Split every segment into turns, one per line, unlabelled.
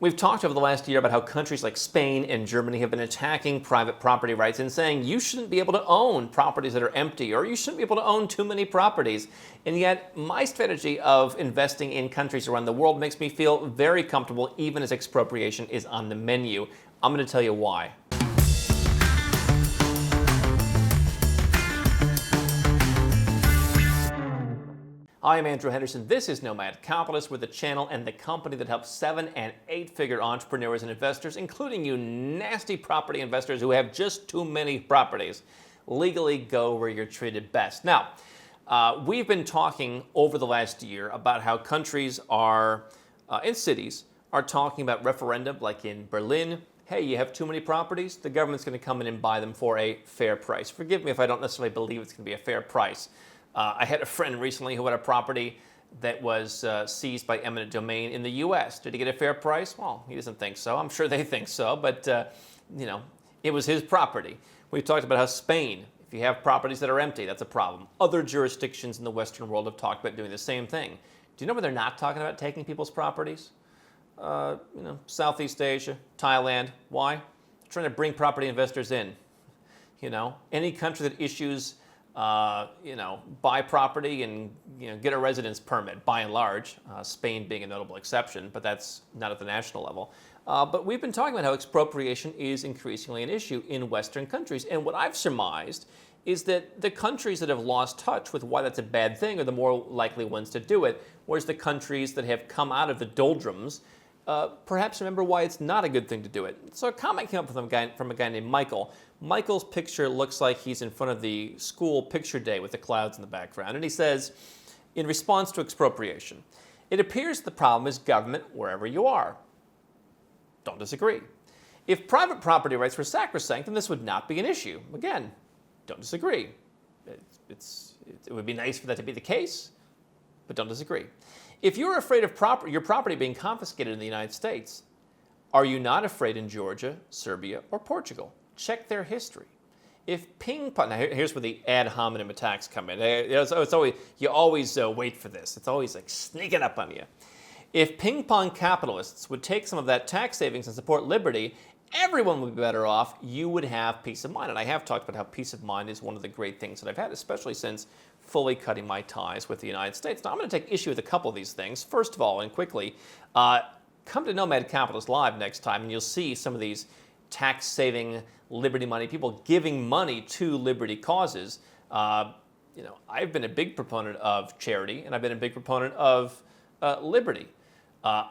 We've talked over the last year about how countries like Spain and Germany have been attacking private property rights and saying you shouldn't be able to own properties that are empty, or you shouldn't be able to own too many properties. And yet my strategy of investing in countries around the world makes me feel very comfortable even as expropriation is on the menu. I'm going to tell you why. Hi, I'm Andrew Henderson. This is Nomad Capitalist. We're the channel and the company that helps 7- and 8-figure entrepreneurs and investors, including you nasty property investors who have just too many properties, legally go where you're treated best. Now, we've been talking over the last year about how countries are, in cities, are talking about referendum, like in Berlin. Hey, you have too many properties? The government's going to come in and buy them for a fair price. Forgive me if I don't necessarily believe it's going to be a fair price. I had a friend recently who had a property that was seized by eminent domain in the U.S. Did he get a fair price? Well, he doesn't think so. I'm sure they think so, but it was his property. We've talked about how Spain, if you have properties that are empty, that's a problem. Other jurisdictions in the Western world have talked about doing the same thing. Do you know where they're not talking about taking people's properties? Southeast Asia, Thailand. Why? They're trying to bring property investors in. Any country that issues buy property and get a residence permit, by and large, Spain being a notable exception, but that's not at the national level. But we've been talking about how expropriation is increasingly an issue in Western countries. And what I've surmised is that the countries that have lost touch with why that's a bad thing are the more likely ones to do it, whereas the countries that have come out of the doldrums perhaps remember why it's not a good thing to do it. So a comment came up from a guy named Michael. Michael's picture looks like he's in front of the school picture day with the clouds in the background. And he says, in response to expropriation, it appears the problem is government wherever you are. Don't disagree. If private property rights were sacrosanct, then this would not be an issue. Again, don't disagree. It would be nice for that to be the case, but don't disagree. If you're afraid of your property being confiscated in the United States, are you not afraid in Georgia, Serbia, or Portugal? Check their history. If ping pong, now here's where the ad hominem attacks come in. You always wait for this. It's always like sneaking up on you. If ping pong capitalists would take some of that tax savings and support liberty, everyone would be better off. You would have peace of mind. And I have talked about how peace of mind is one of the great things that I've had, especially since fully cutting my ties with the United States. Now, I'm going to take issue with a couple of these things. First of all, and quickly, come to Nomad Capitalist Live next time, and you'll see some of these tax-saving liberty money, people giving money to liberty causes. I've been a big proponent of charity, and I've been a big proponent of liberty.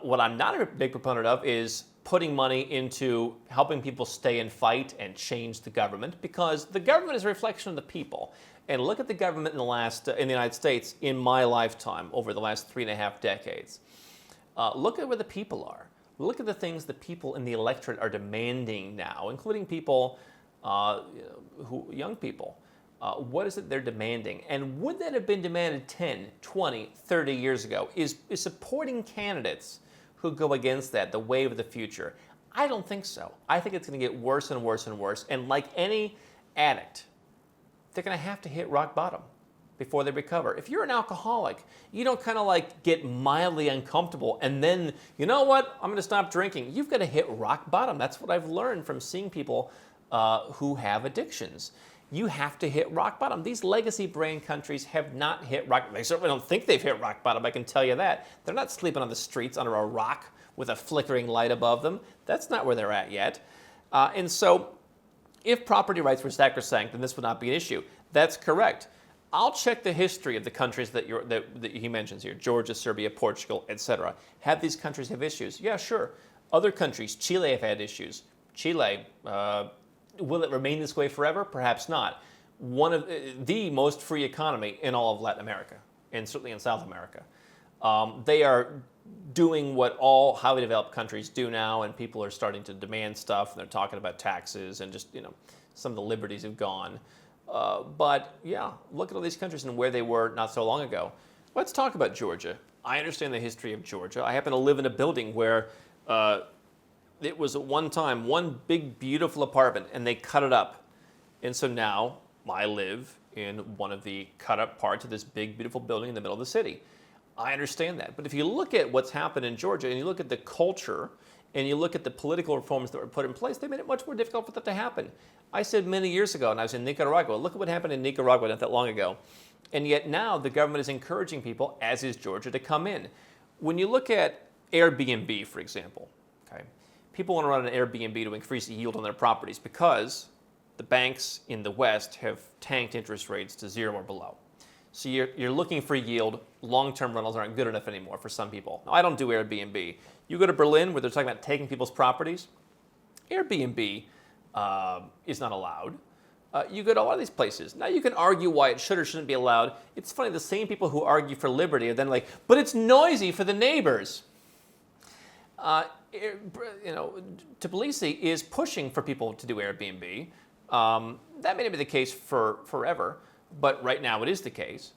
What I'm not a big proponent of is putting money into helping people stay and fight and change the government, because the government is a reflection of the people. And look at the government in the United States in my lifetime over the last 3.5 decades. Look at where the people are. Look at the things the people in the electorate are demanding now, including people, young people. What is it they're demanding? And would that have been demanded 10, 20, 30 years ago? Is supporting candidates who go against that the wave of the future? I don't think so. I think it's going to get worse and worse and worse. And like any addict, they're going to have to hit rock bottom before they recover. If you're an alcoholic, you don't kind of like get mildly uncomfortable and then, you know what, I'm going to stop drinking. You've got to hit rock bottom. That's what I've learned from seeing people who have addictions. You have to hit rock bottom. These legacy brain countries have not hit rock bottom. They certainly don't think they've hit rock bottom, I can tell you that. They're not sleeping on the streets under a rock with a flickering light above them. That's not where they're at yet. And so if property rights were sacrosanct, then this would not be an issue. That's correct. I'll check the history of the countries that he mentions here, Georgia, Serbia, Portugal, etc. Have these countries have issues? Yeah, sure. Other countries, Chile have had issues. Chile, will it remain this way forever? Perhaps not. One of the most free economy in all of Latin America, and certainly in South America. They are doing what all highly developed countries do now, and people are starting to demand stuff, and they're talking about taxes and just, some of the liberties have gone. But yeah, look at all these countries and where they were not so long ago. Let's talk about Georgia. I understand the history of Georgia. I happen to live in a building where it was at one time one big, beautiful apartment, and they cut it up. And so now I live in one of the cut-up parts of this big, beautiful building in the middle of the city. I understand that. But if you look at what's happened in Georgia and you look at the culture and you look at the political reforms that were put in place, they made it much more difficult for that to happen. I said many years ago, and I was in Nicaragua, look at what happened in Nicaragua not that long ago. And yet now the government is encouraging people, as is Georgia, to come in. When you look at Airbnb, for example, okay, people want to run an Airbnb to increase the yield on their properties because the banks in the West have tanked interest rates to 0 or below. So you're looking for yield. Long-term rentals aren't good enough anymore for some people. Now, I don't do Airbnb. You go to Berlin where they're talking about taking people's properties, Airbnb is not allowed. You go to a lot of these places. Now you can argue why it should or shouldn't be allowed. It's funny, the same people who argue for liberty are then like, but it's noisy for the neighbors. Tbilisi is pushing for people to do Airbnb. That may not be the case for forever, but right now it is the case.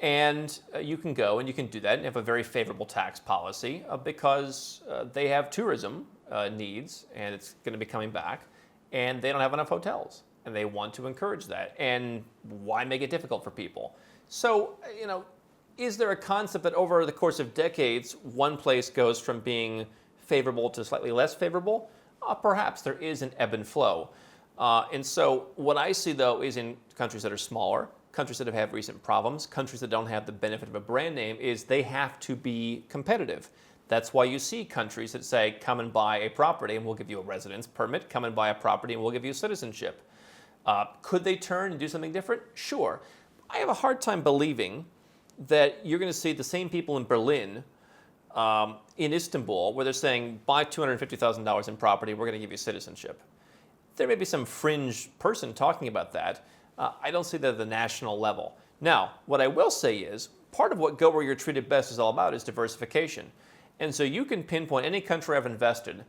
And you can go and you can do that and have a very favorable tax policy because they have tourism needs and it's going to be coming back, and they don't have enough hotels. And they want to encourage that. And why make it difficult for people? So, is there a concept that over the course of decades, one place goes from being favorable to slightly less favorable? Perhaps there is an ebb and flow. And so what I see, though, is in countries that are smaller, countries that have had recent problems, countries that don't have the benefit of a brand name, is they have to be competitive. That's why you see countries that say, come and buy a property and we'll give you a residence permit, come and buy a property and we'll give you citizenship. Could they turn and do something different? Sure. I have a hard time believing that you're going to see the same people in Berlin, in Istanbul, where they're saying, buy $250,000 in property, we're going to give you citizenship. There may be some fringe person talking about that. I don't see that at the national level. Now, what I will say is, part of what Go Where You're Treated Best is all about is diversification. And so you can pinpoint any country I've invested,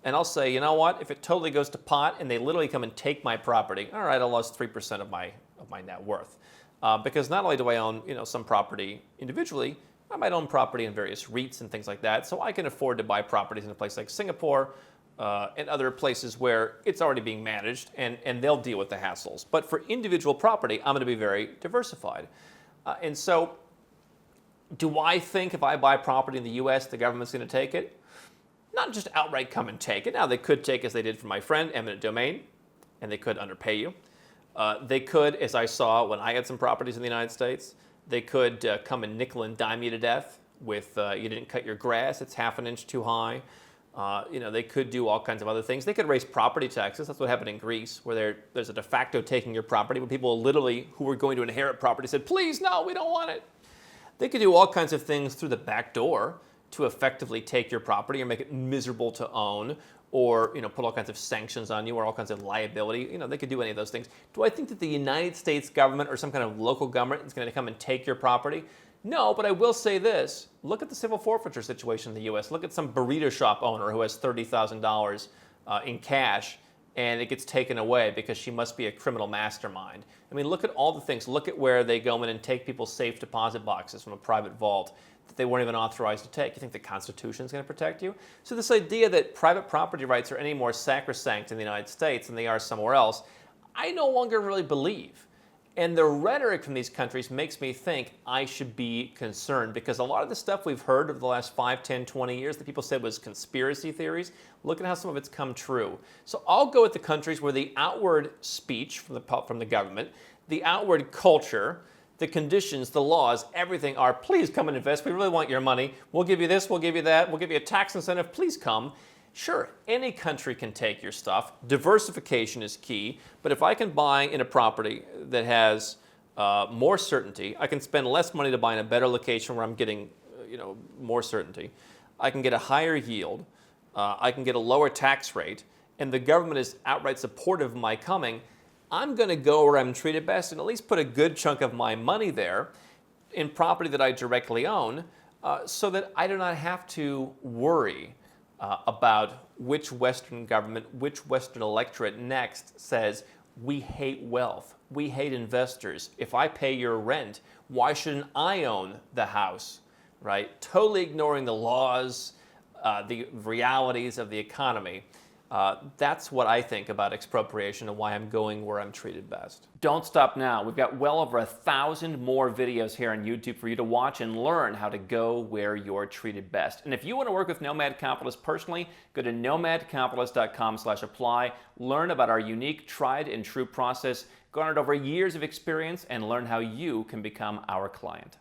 and I'll say, you know what, if it totally goes to pot and they literally come and take my property, all right, I lost 3% of my net worth. Because not only do I own some property individually, I might own property in various REITs and things like that, so I can afford to buy properties in a place like Singapore and other places where it's already being managed and they'll deal with the hassles. But for individual property, I'm going to be very diversified. And so do I think if I buy property in the U.S., the government's going to take it? Not just outright come and take it. Now, they could take, as they did for my friend, eminent domain, and they could underpay you. They could, as I saw when I had some properties in the United States, they could come and nickel and dime you to death with you didn't cut your grass, it's half an inch too high. They could do all kinds of other things. They could raise property taxes. That's what happened in Greece, where there's a de facto taking your property, but people literally who were going to inherit property said, please, no, we don't want it. They could do all kinds of things through the back door to effectively take your property or make it miserable to own, or put all kinds of sanctions on you or all kinds of liability. They could do any of those things. Do I think that the United States government or some kind of local government is going to come and take your property? No, but I will say this. Look at the civil forfeiture situation in the U.S. Look at some burrito shop owner who has $30,000 in cash and it gets taken away because she must be a criminal mastermind. I mean, look at all the things. Look at where they go in and take people's safe deposit boxes from a private vault that they weren't even authorized to take. You think the Constitution is going to protect you? So this idea that private property rights are any more sacrosanct in the United States than they are somewhere else, I no longer really believe. And the rhetoric from these countries makes me think I should be concerned, because a lot of the stuff we've heard over the last 5, 10, 20 years that people said was conspiracy theories, look at how some of it's come true. So I'll go with the countries where the outward speech from the government, the outward culture, the conditions, the laws, everything are, please come and invest. We really want your money. We'll give you this, we'll give you that, we'll give you a tax incentive. Please come. Sure, any country can take your stuff. Diversification is key. But if I can buy in a property that has more certainty, I can spend less money to buy in a better location where I'm getting more certainty. I can get a higher yield. I can get a lower tax rate. And the government is outright supportive of my coming. I'm going to go where I'm treated best and at least put a good chunk of my money there in property that I directly own so that I do not have to worry about which Western government, which Western electorate next says, we hate wealth, we hate investors. If I pay your rent, why shouldn't I own the house, right? Totally ignoring the laws, the realities of the economy. That's what I think about expropriation and why I'm going where I'm treated best. Don't stop now. We've got well over 1,000 more videos here on YouTube for you to watch and learn how to go where you're treated best. And if you want to work with Nomad Capitalist personally, go to nomadcapitalist.com/apply, learn about our unique, tried and true process, garnered over years of experience, and learn how you can become our client.